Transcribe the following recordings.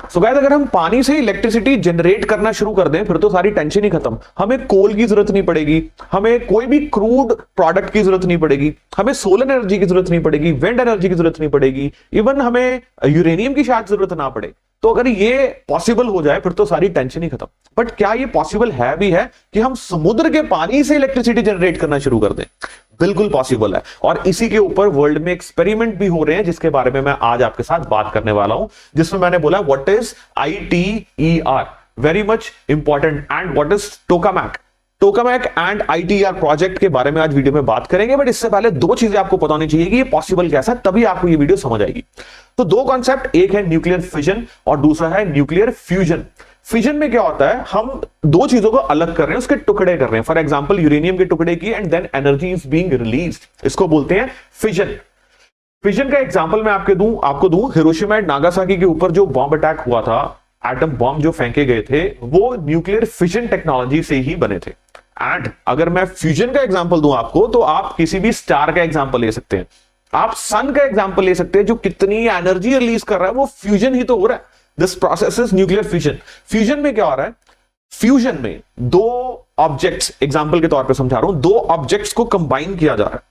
So guys, अगर हम पानी से इलेक्ट्रिसिटी जनरेट करना शुरू कर दें फिर तो सारी टेंशन ही खत्म। हमें कोल की जरूरत नहीं पड़ेगी, हमें कोई भी क्रूड प्रोडक्ट की जरूरत नहीं पड़ेगी, हमें सोलर एनर्जी की जरूरत नहीं पड़ेगी, विंड एनर्जी की जरूरत नहीं पड़ेगी, इवन हमें यूरेनियम की शायद जरूरत ना पड़े। तो अगर ये पॉसिबल हो जाए फिर तो सारी टेंशन ही खत्म। बट क्या ये पॉसिबल है भी है कि हम समुद्र के पानी से इलेक्ट्रिसिटी जनरेट करना शुरू कर दें? बिल्कुल पॉसिबल है, और इसी के ऊपर वर्ल्ड में एक्सपेरिमेंट भी हो रहे हैं जिसके बारे में मैं आज आपके साथ बात करने वाला हूं, जिसमें मैंने बोला what is ITER, very much important, and what is tokamak. Tokamak and ITER project के बारे में आज वीडियो में बात करेंगे। बट इससे पहले दो चीजें आपको पता होनी चाहिए कि ये पॉसिबल कैसा है, तभी आपको ये वीडियो समझ आएगी। तो दो कॉन्सेप्ट, एक है न्यूक्लियर फिजन और दूसरा है न्यूक्लियर फ्यूजन। फिजन में क्या होता है, हम दो चीजों को अलग कर रहे हैं, उसके टुकड़े कर रहे हैं। फॉर एग्जांपल यूरेनियम के टुकड़े की, and then energy is being released, इसको बोलते हैं फिजन। फिजन का एग्जांपल मैं आपको दूं हिरोशिमा एंड नागासाकी के ऊपर जो बॉम्ब अटैक हुआ था, एटम बॉम्ब जो फेंके गए थे, वो न्यूक्लियर फिजन टेक्नोलॉजी से ही बने थे। एंड अगर मैं फ्यूजन का एग्जांपल दूं आपको, तो आप किसी भी स्टार का एग्जांपल ले सकते हैं, आप सन का एग्जांपल ले सकते हैं, जो कितनी एनर्जी रिलीज कर रहा है वो फ्यूजन ही तो हो रहा है। This process is nuclear fusion. Fusion में क्या हो रहा है, फ्यूजन में दो ऑब्जेक्ट्स, एग्जांपल के तौर पे समझा रहा हूं, दो ऑब्जेक्ट्स को कंबाइन किया जा रहा है,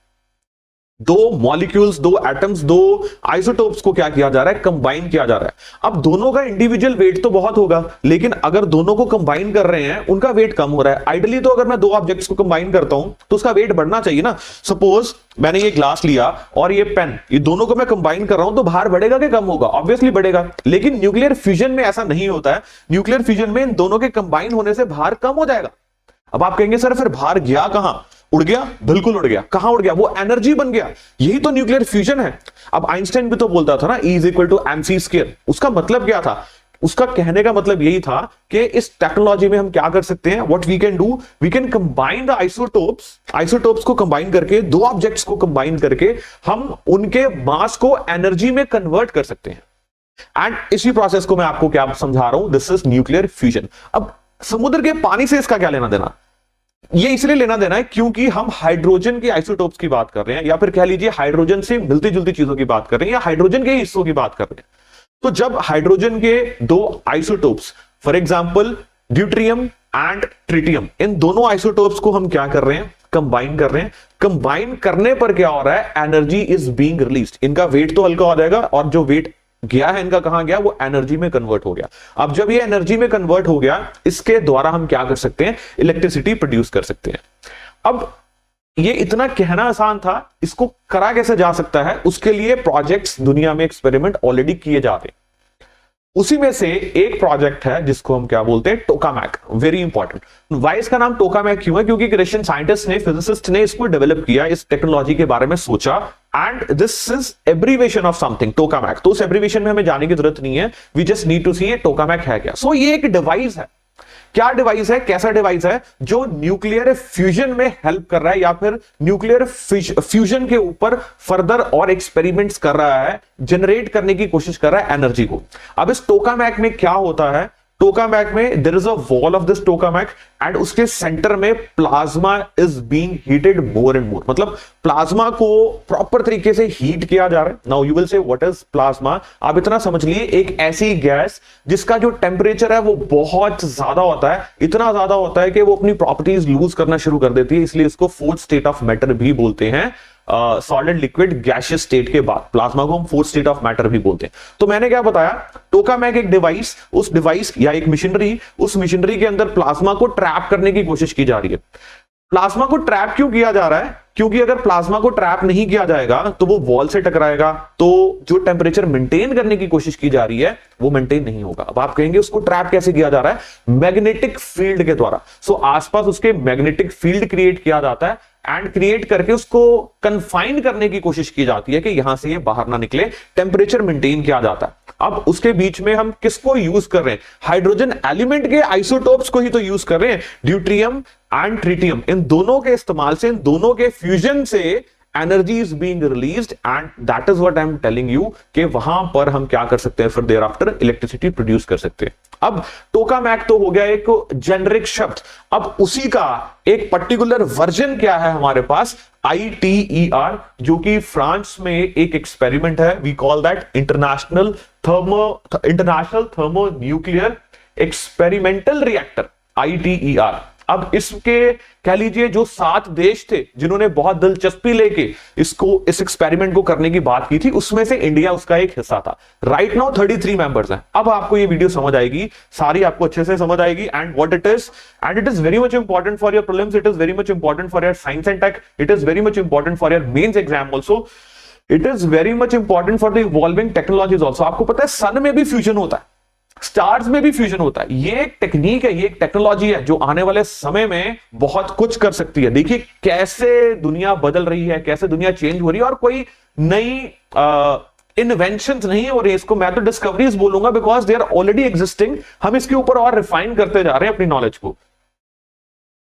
दो मॉलिक्यूल्स, दो एटम्स, दो आइसोटोप्स को क्या किया जा रहा है, कंबाइन किया जा रहा है। अब दोनों का इंडिविजुअल वेट तो बहुत होगा, लेकिन अगर दोनों को कंबाइन कर रहे हैं उनका वेट कम हो रहा है। आइडियली तो अगर मैं दो ऑब्जेक्ट्स को कंबाइन करता हूं तो उसका वेट बढ़ना चाहिए ना। सपोज मैंने ये ग्लास लिया और ये पेन, ये दोनों को मैं कंबाइन कर रहा हूं, तो भार बढ़ेगा कि कम होगा? ऑब्वियसली बढ़ेगा। लेकिन न्यूक्लियर फ्यूजन में ऐसा नहीं होता है। न्यूक्लियर फ्यूजन में इन दोनों के कंबाइन होने से भार कम हो जाएगा। अब आप कहेंगे सर फिर भार गया कहां? उड़ गया, बिल्कुल उड़ गया। कहां उड़ गया? वो एनर्जी बन गया। यही तो न्यूक्लियर फ्यूजन है। अब आइंस्टाइन भी तो बोलता था ना, E is equal to mc²। उसका मतलब क्या था? उसका कहने का मतलब यही था कि इस टेक्नोलॉजी में हम क्या कर सकते हैं, what we can do, we can combine the isotopes को कंबाइन करके, दो ऑब्जेक्ट्स को कंबाइन करके हम उनके मास को एनर्जी में कन्वर्ट कर सकते हैं। एंड इसी प्रोसेस को मैं आपको क्या समझा रहा हूं, दिस इज न्यूक्लियर फ्यूजन। अब समुद्र के पानी से इसका क्या लेना देना? ये इसलिए लेना देना है क्योंकि हम हाइड्रोजन के आइसोटोप्स की बात कर रहे हैं, या फिर कह लीजिए हाइड्रोजन से मिलती जुलती चीजों की बात कर रहे हैं, या हाइड्रोजन के हिस्सों की बात कर रहे हैं। तो जब हाइड्रोजन के दो isotopes, for example deuterium and tritium, इन दोनों आइसोटोप्स को हम क्या कर रहे हैं, कंबाइन कर रहे हैं। कंबाइन करने पर क्या हो रहा है, एनर्जी इज बीइंग रिलीज्ड। इनका वेट तो हल्का हो जाएगा, और जो वेट गया है इनका कहां गया, वो एनर्जी में कन्वर्ट हो गया। अब जब ये एनर्जी में कन्वर्ट हो गया, इसके द्वारा हम क्या कर सकते हैं, इलेक्ट्रिसिटी प्रोड्यूस कर सकते हैं। अब ये इतना कहना आसान था, इसको करा कैसे जा सकता है, उसके लिए प्रोजेक्ट्स, दुनिया में एक्सपेरिमेंट ऑलरेडी किए जा रहे हैं। उसी में से एक प्रोजेक्ट है जिसको हम क्या बोलते हैं, टोकामैक। Very important. वाई इसका नाम टोकामैक क्यों है? क्योंकि एक रशियन साइंटिस्ट ने, फिजिसिस्ट ने इसको डेवलप किया, इस टेक्नोलॉजी के बारे में सोचा, and this is abbreviation of something, tokamak. तो उस एब्रीवेशन में हमें जाने की जरूरत नहीं है, वी जस्ट नीड टू सी ये टोकामैक है क्या। सो ये एक डिवाइस है। क्या डिवाइस है, कैसा डिवाइस है, जो न्यूक्लियर फ्यूजन में हेल्प कर रहा है, या फिर न्यूक्लियर फ्यूजन के ऊपर फर्दर और एक्सपेरिमेंट्स कर रहा है, जनरेट करने की कोशिश कर रहा है एनर्जी को। अब इस टोकामैक में क्या होता है, टोकामैक में there is a wall of this tokamak, and उसके सेंटर में plasma is being heated more and more. मतलब प्लाज्मा को प्रॉपर तरीके से हीट किया जा रहा है। Now you will say what is plasma. आप इतना समझ लिए, एक ऐसी गैस जिसका जो टेम्परेचर है वो बहुत ज्यादा होता है, इतना ज्यादा होता है कि वो अपनी प्रॉपर्टीज लूज करना शुरू कर देती है। इसलिए इसको फोर्थ स्टेट ऑफ मैटर भी बोलते हैं। सॉलिड, लिक्विड, गैसियस स्टेट के बाद प्लाज्मा को हम फोर्थ स्टेट ऑफ मैटर भी बोलते हैं। तो मैंने क्या बताया, टोकामैक एक डिवाइस, उस डिवाइस या एक मशीनरी, उस मशीनरी के अंदर प्लाज्मा को ट्रैप करने की कोशिश की जा रही है। प्लाज्मा को ट्रैप क्यों किया जा रहा है? क्योंकि अगर प्लाज्मा को ट्रैप नहीं किया जाएगा तो वो वॉल से टकराएगा, तो जो टेम्परेचर मेंटेन करने की कोशिश की जा रही है वो मेंटेन नहीं होगा। अब आप कहेंगे उसको ट्रैप कैसे किया जा रहा है? मैग्नेटिक फील्ड के द्वारा। सो आसपास उसके मैग्नेटिक फील्ड क्रिएट किया जाता है, एंड क्रिएट करके उसको कन्फाइन करने की कोशिश की जाती है कि यहां से ये बाहर ना निकले, टेम्परेचर मेंटेन किया जाता है। अब उसके बीच में हम किसको यूज कर रहे हैं, हाइड्रोजन एलिमेंट के आइसोटोप्स को ही तो यूज कर रहे हैं, ड्यूट्रियम एंड ट्रिटियम। इन दोनों के इस्तेमाल से, इन दोनों के फ्यूजन से energy is being released and that is what I am telling you कि वहां पर हम क्या कर सकते हैं, फिर देयर आफ्टर इलेक्ट्रिसिटी प्रोड्यूस कर सकते हैं। अब टोकामैक तो हो गया एक जेनरिक शब्द, अब उसी का एक पर्टिकुलर वर्जन क्या है हमारे पास, ITER, जो कि फ्रांस में एक एक्सपेरिमेंट है। We call that international thermonuclear experimental reactor, ITER। अब इसके कह लीजिए जो 7 देश थे जिन्होंने बहुत दिलचस्पी लेके इस एक्सपेरिमेंट को करने की बात की थी, उसमें से इंडिया उसका एक हिस्सा था। राइट नाउ 33 मेंबर्स हैं। अब आपको ये वीडियो समझ आएगी, सारी आपको अच्छे से समझ आएगी, and what it is, and it is very much important for your prelims, it is very much important for your science and tech, it is very much important for your mains exam also, it is very much important for the evolving technologies also. आपको पता है सन में भी fusion होता है, stars में भी fusion होता है। ये एक टेक्निक है, ये एक टेक्नोलॉजी है जो आने वाले समय में बहुत कुछ कर सकती है। देखिए कैसे दुनिया बदल रही है, कैसे दुनिया चेंज हो रही है, और कोई नई इन्वेंशंस नहीं हो रही है, इसको मैं तो डिस्कवरीज बोलूंगा, because they are already existing. हम इसके ऊपर और रिफाइन करते जा रहे हैं अपनी नॉलेज को।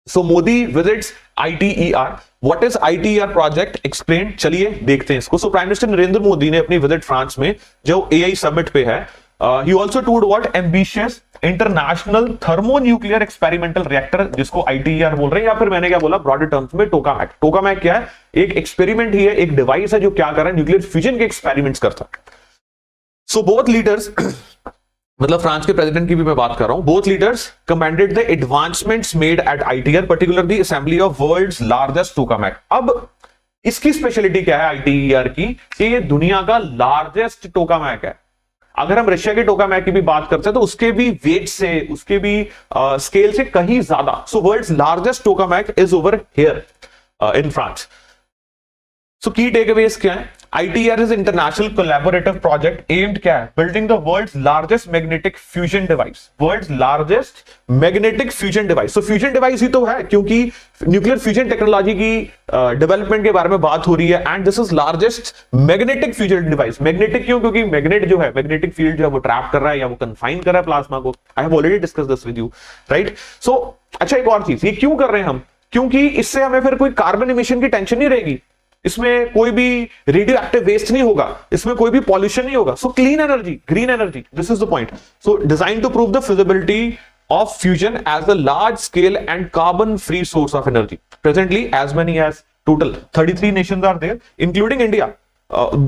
So Modi visits ITER। What is ITER project, explain, चलिए देखते हैं इसको। So prime minister Narendra Modi ने अपनी विजिट फ्रांस में जो AI समिट पे है, he also toured what ambitious international thermonuclear experimental reactor, जिसको ITER बोल रहे हैं, या फिर मैंने क्या बोला ब्रॉडर टर्म्स में टोकामैक। टोकामैक क्या है, एक एक्सपेरिमेंट ही है, एक डिवाइस है जो क्या कर रहा है, न्यूक्लियर फ्यूजन के एक्सपेरिमेंट्स करता है। सो बोथ लीडर्स मतलब फ्रांस के प्रेसिडेंट की भी मैं बात कर रहा हूं, both leaders commended the advancements made at ITER, particularly assembly of world's largest tokamak. अब इसकी स्पेशलिटी क्या है ITER की, कि ये दुनिया का लार्जेस्ट टोकामैक है। अगर हम रशिया के टोकामैक की भी बात करते हैं तो उसके भी वेट से, उसके भी स्केल से कहीं ज्यादा। So world's largest tokamak is over here in France. So key takeaways क्या है, ITER is international collaborative project aimed क्या है, building the world's largest magnetic fusion device, world's largest magnetic fusion device. So fusion device ही तो है, क्योंकि nuclear fusion technology की development के बारे में बात हो रही है, and this is largest magnetic fusion device. Magnetic क्यों, क्योंकि मैग्नेट जो है, मैग्नेटिक फील्ड जो है वो ट्रैप कर रहा है या वो कन्फाइन कर रहा है प्लाज्मा को। I have already discuss this with you, right. So अच्छा, एक और चीज, ये क्यों कर रहे हैं हम, क्योंकि इससे हमें फिर कोई कार्बन एमिशन की टेंशन नहीं रहेगी, इसमें कोई भी रेडियो एक्टिव वेस्ट नहीं होगा, इसमें कोई भी पॉल्यूशन नहीं होगा। So clean energy, green energy, this is the point. So design to prove the feasibility of fusion as a large scale and carbon free source of energy. Presently as many as total 33 nations are there including India,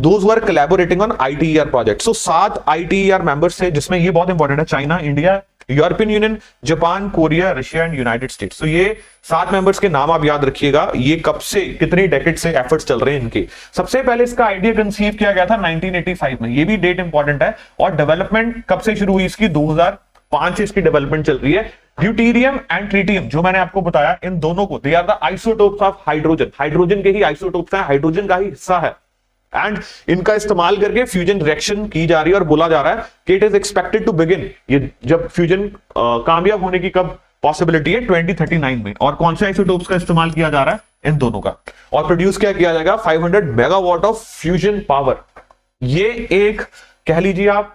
those who are collaborating on ITER project. So 7 ITER members थे, जिसमें ये बहुत important है, China, India, European union, Japan, Korea, Russia and United states. तो ये 7 members के नाम आप याद रखिएगा। ये कब से, कितनी डेकेड से एफर्ट्स चल रहे हैं इनके। सबसे पहले इसका आइडिया कंसीव किया गया था 1985 में, ये भी डेट इंपॉर्टेंट है। और डेवलपमेंट कब से शुरू हुई इसकी, 2005 से इसकी डेवलपमेंट चल रही है। ड्यूटेरियम एंड ट्रिटियम जो मैंने आपको बताया, इन दोनों को, they are the isotopes of hydrogen, hydrogen के ही आइसोटोप्स हैं, हाइड्रोजन का ही हिस्सा है, एंड इनका इस्तेमाल करके फ्यूजन रिएक्शन की जा रही है। और बोला जा रहा है कि it is expected to begin, ये जब फ्यूजन कामयाब होने की कब पॉसिबिलिटी है, 2039 में। और कौन से आइसोटोप्स का इस्तेमाल किया जा रहा है, इन दोनों का। और प्रोड्यूस क्या किया जाएगा, 500 मेगावाट ऑफ फ्यूजन पावर। ये एक कह लीजिए आप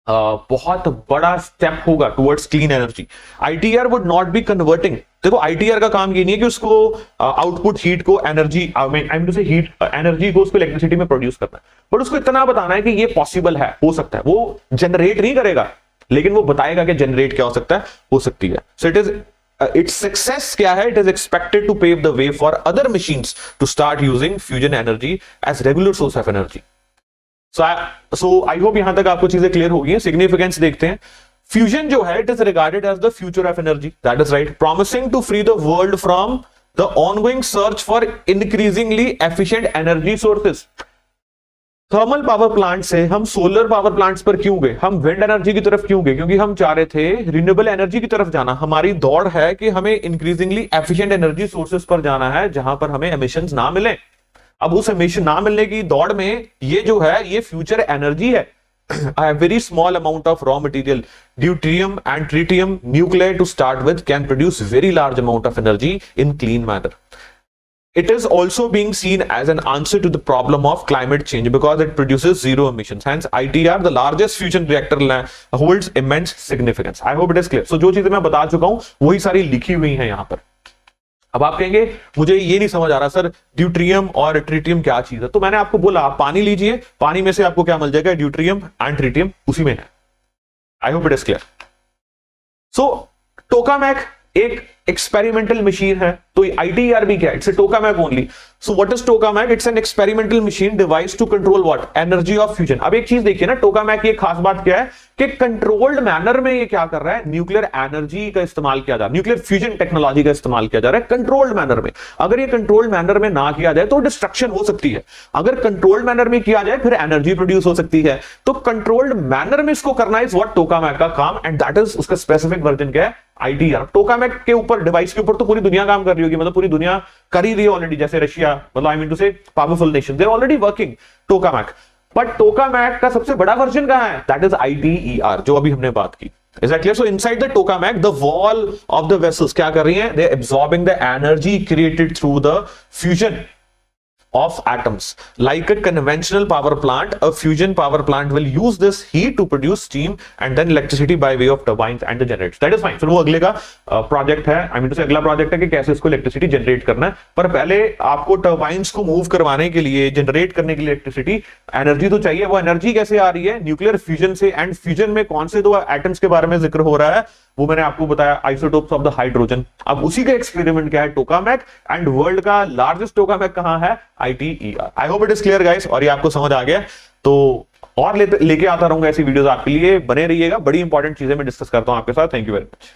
बहुत बड़ा स्टेप होगा towards clean energy. ITER would not be converting, देखो ITER का काम ये नहीं है कि उसको आउटपुट हीट को एनर्जी, आई मीन टू से हीट एनर्जी को उसको इलेक्ट्रिसिटी में प्रोड्यूस करना है, बट उसको इतना बताना है कि ये पॉसिबल है, हो सकता है। वो जनरेट नहीं करेगा, लेकिन वो बताएगा कि जनरेट क्या हो सकता है, हो सकती है। So it is its success क्या है, it is expected to pave the way for other machines to start using fusion energy as regular source of energy. So I hope यहां तक आपको चीजें क्लियर होगी। सिग्निफिकेंस देखते हैं। फ्यूजन जो है, it is regarded as the future of energy, that is right, promising to free the world from the ongoing search for increasingly efficient energy sources. Thermal power plant से हम solar power plants पर क्यों गए, हम wind energy की तरफ क्यों गए, क्योंकि हम चाह रहे थे रिन्यूएबल एनर्जी की तरफ जाना। हमारी दौड़ है कि हमें इंक्रीजिंगली एफिशिएंट एनर्जी सोर्सेस पर जाना है, जहां पर हमें एमिशंस ना मिले। अब उस एमिशन ना मिलने की दौड़ में ये जो है, ये फ्यूचर एनर्जी है। A very small amount of raw material, deuterium and tritium nuclei to start with, can produce very large amount of energy in clean manner. It is also being seen as an answer to the problem of climate change because it produces zero emissions. Hence, ITER, the largest fusion reactor, holds immense significance. I hope it is clear. So, जो चीजें मैं बता चुका हूं, वही सारी लिखी हुई हैं यहां पर। अब आप कहेंगे मुझे ये नहीं समझ आ रहा सर, ड्यूट्रियम और ट्रिटियम क्या चीज है। तो मैंने आपको बोला आप पानी लीजिए, पानी में से आपको क्या मिल जाएगा, ड्यूट्रियम एंड ट्रिटियम उसी में है। I hope it is clear. So tokamak एक एक्सपेरिमेंटल मशीन है, तो ITER भी क्या है, it's a tokamak only. So what is tokamak, it's an experimental machine device to control what, energy of fusion. अब एक चीज देखिए ना, टोकामैक की एक खास बात क्या है कि कंट्रोल्ड मैनर में ये क्या कर रहा है, न्यूक्लियर एनर्जी का इस्तेमाल किया जा रहा है, न्यूक्लियर फ्यूजन टेक्नोलॉजी का इस्तेमाल किया जा रहा है कंट्रोल्ड मैनर में। अगर ये कंट्रोल्ड मैनर में ना किया जाए तो डिस्ट्रक्शन हो सकती है, अगर कंट्रोल्ड मैनर में किया जाए फिर एनर्जी प्रोड्यूस हो सकती है। तो कंट्रोल्ड मैनर में इसको करना इज व्हाट टोकामैक का काम, एंड दैट इज उसका स्पेसिफिक वर्जन क्या है, ITER। टोकामैक के ऊपर, डिवाइस के ऊपर तो पूरी दुनिया काम कर रही होगी, मतलब पूरी दुनिया कर ही रही है ऑलरेडी, जैसे रशिया, मतलब I mean to say powerful nation, they are already working tokamak. But tokamak का सबसे बड़ा वर्जन कहां है, दैट इज ITER, जो अभी हमने बात की। Is that clear? So inside the tokamak, the wall of the vessels क्या कर रही हैं, they are absorbing the energy created through the fusion of atoms. Like a conventional power plant, a fusion power plant will use this heat to produce steam and then electricity by way of turbines and the generators. That is fine. फिर वो अगले का project है, आई mean to से अगला project है कि कैसे इसको इलेक्ट्रिसिटी जनरेट करना है। पर पहले आपको टर्बाइंस को मूव करवाने के लिए, जनरेट करने के लिए इलेक्ट्रिसिटी एनर्जी तो चाहिए। वो एनर्जी कैसे आ रही है, न्यूक्लियर फ्यूजन से। एंड फ्यूजन में कौन से दो एटम्स के बारे में जिक्र हो रहा है, वो मैंने आपको बताया, आइसोटोप्स ऑफ द हाइड्रोजन। अब उसी का एक्सपेरिमेंट क्या है, टोकामैक। एंड वर्ल्ड का लार्जेस्ट टोकामैक कहां है, ITER। I hope it is clear guys, और ये आपको समझ आ गया। तो और लेके आता रहूंगा ऐसी वीडियोस आपके लिए, बने रहिएगा, बड़ी इंपॉर्टेंट चीजें मैं डिस्कस करता हूं आपके साथ। Thank you very much.